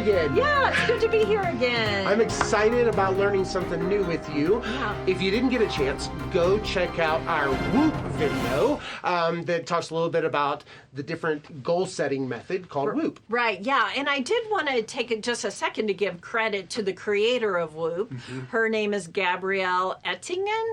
again. Yeah, it's good to be here again. I'm excited about learning something new with you. Yeah. If you didn't get a chance, go check out our Whoop video that talks a little bit about the different goal setting method called Whoop. Right, yeah. And I did want to take just a second to give credit to the creator of Whoop. Her name is Gabrielle Ettingen,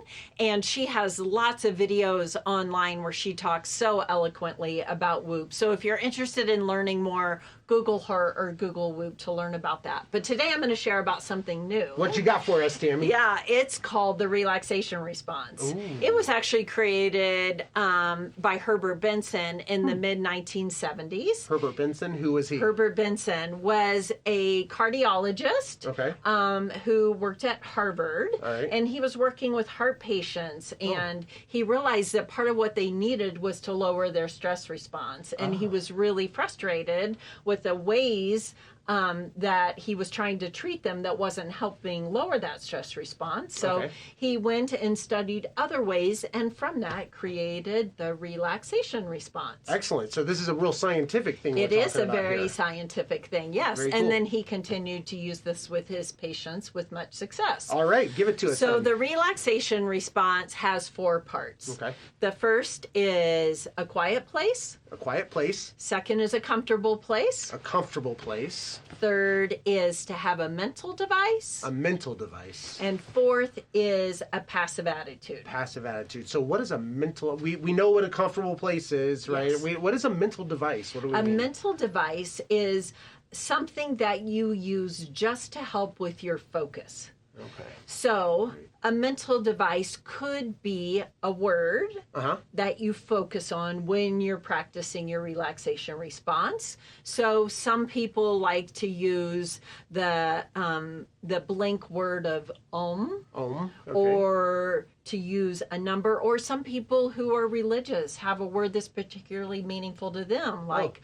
and she has lots of videos online where she talks so eloquently about Whoop. So if you're interested in learning more, Google her or Google Whoop to learn about that. But today I'm going to share about something new. What you got for us, Tammy? Yeah, it's called the Relaxation Response. Ooh. It was actually created by Herbert Benson in the mid-1970s. Herbert Benson, who was he? Herbert Benson was a cardiologist who worked at Harvard. All right. And he was working with heart patients, and he realized that part of what they needed was to lower their stress response. And he was really frustrated with the ways that he was trying to treat them that wasn't helping lower that stress response. So he went and studied other ways, and from that created the relaxation response. Excellent. So this is a real scientific thing. It is a about very here. scientific thing, yes. Very and cool. then he continued to use this with his patients with much success. All right, give it to us. So then. the relaxation response has 4 parts. Okay. The first is a quiet place. A quiet place, Second is a comfortable place. a comfortable place, Third is to have a mental device. a mental device, And fourth is a passive attitude. passive attitude. So what is a mental, we know what a comfortable place is, right? Yes. What is a mental device? What do we A mean? mental device is something that you use just to help with your focus. Okay. So a mental device could be a word that you focus on when you're practicing your relaxation response. So some people like to use the blank word of Om. Okay. Or to use a number, or some people who are religious have a word that's particularly meaningful to them, like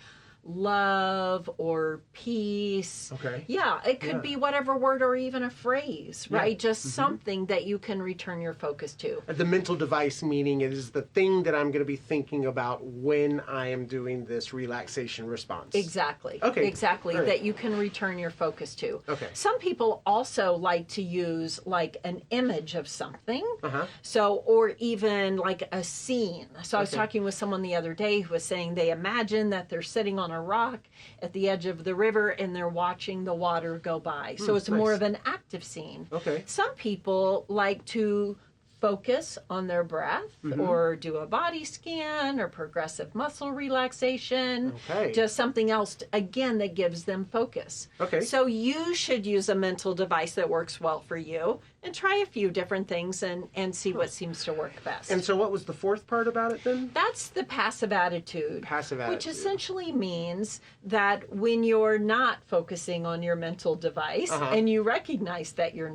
love or peace. Okay. Yeah, it could be whatever word or even a phrase, right? Just something that you can return your focus to. The mental device meaning is the thing that I'm going to be thinking about when I am doing this relaxation response. Exactly. Okay. Exactly. All right. That you can return your focus to. Okay. Some people also like to use like an image of something. Uh-huh. So, or even like a scene. So I was Okay. talking with someone the other day who was saying they imagine that they're sitting on a rock at the edge of the river and they're watching the water go by. So it's more nice. of an active scene. Okay. Some people like to focus on their breath or do a body scan or progressive muscle relaxation. Okay. Just something else, again, that gives them focus. Okay. So you should use a mental device that works well for you and try a few different things and see what seems to work best. And so what was the fourth part about it then? That's the passive attitude. Passive Which attitude. essentially means that when you're not focusing on your mental device and you recognize that you're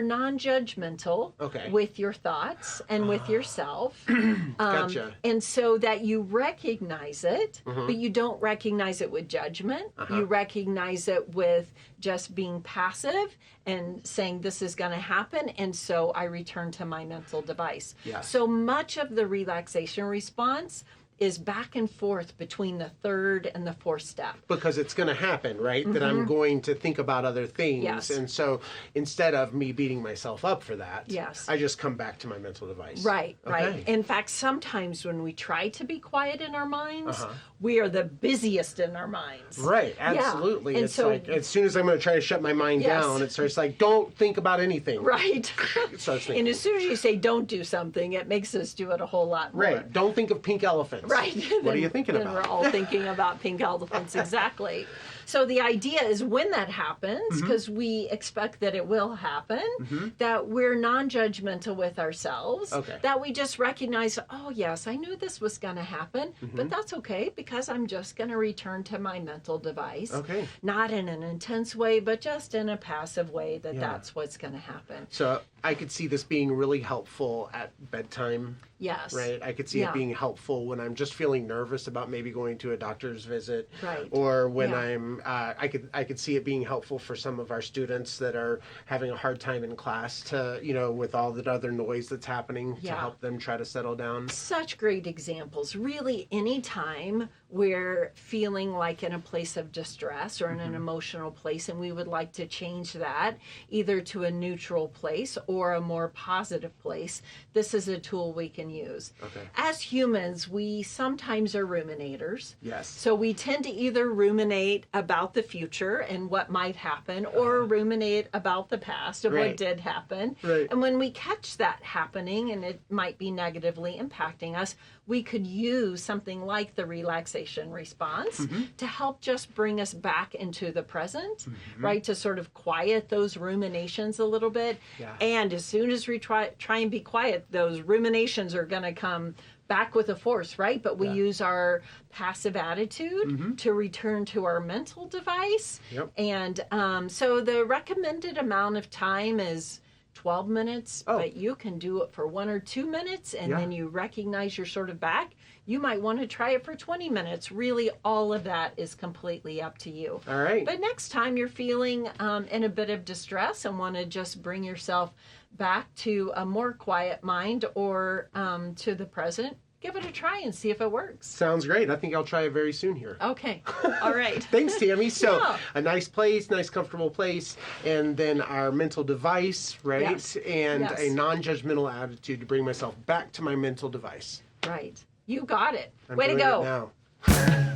non-judgmental Okay. with your thoughts and with yourself. Gotcha. And so that you recognize it, but you don't recognize it with judgment. You recognize it with just being passive and saying this is going to happen, and so I return to my mental device. Yes. So much of the relaxation response is back and forth between the third and the fourth step. Because it's going to happen, right? That I'm going to think about other things. Yes. And so instead of me beating myself up for that, Yes. I just come back to my mental device. Right, right. Okay. In fact, sometimes when we try to be quiet in our minds, we are the busiest in our minds. Right, absolutely. And It's so, like as soon as I'm going to try to shut my mind Yes. down, it starts like, don't think about anything. right. It starts thinking. And as soon as you say don't do something, it makes us do it a whole lot more. Right. Don't think of pink elephants. Right. What are you thinking then about? We're all thinking about pink elephants, exactly. So the idea is when that happens, because we expect that it will happen, that we're non-judgmental with ourselves, Okay. that we just recognize, oh yes, I knew this was going to happen, but that's okay because I'm just going to return to my mental device. Okay. Not in an intense way, but just in a passive way that Yeah. that's what's going to happen. So I could see this being really helpful at bedtime. Yes. Right. I could see Yeah. it being helpful when I'm just feeling nervous about maybe going to a doctor's visit. Right. Or when Yeah. I'm, I could see it being helpful for some of our students that are having a hard time in class to, with all that other noise that's happening to Yeah. help them try to settle down. Such great examples. Really, anytime we're feeling like in a place of distress or in an emotional place, and we would like to change that either to a neutral place or a more positive place, this is a tool we can use. Okay. As humans, we sometimes are ruminators. Yes. So we tend to either ruminate about the future and what might happen, or ruminate about the past of Right. what did happen. Right. And when we catch that happening and it might be negatively impacting us, we could use something like the relaxation response to help just bring us back into the present, right? To sort of quiet those ruminations a little bit. Yeah. And as soon as we try and be quiet, those ruminations are going to come back with a force, right? But we use our passive attitude to return to our mental device. Yep. And so the recommended amount of time is 12 minutes, but you can do it for 1 or 2 minutes, and then you recognize you're sort of back. You might want to try it for 20 minutes. Really, all of that is completely up to you. All right. But next time you're feeling in a bit of distress and want to just bring yourself back to a more quiet mind or to the present, give it a try and see if it works. Sounds great. I think I'll try it very soon here. Okay. All right. Thanks, Tammy. So, Yeah. a nice place, nice comfortable place, and then our mental device, right? Yes. And Yes. a non-judgmental attitude to bring myself back to my mental device. Right. You got it. I'm Way to doing go. it now.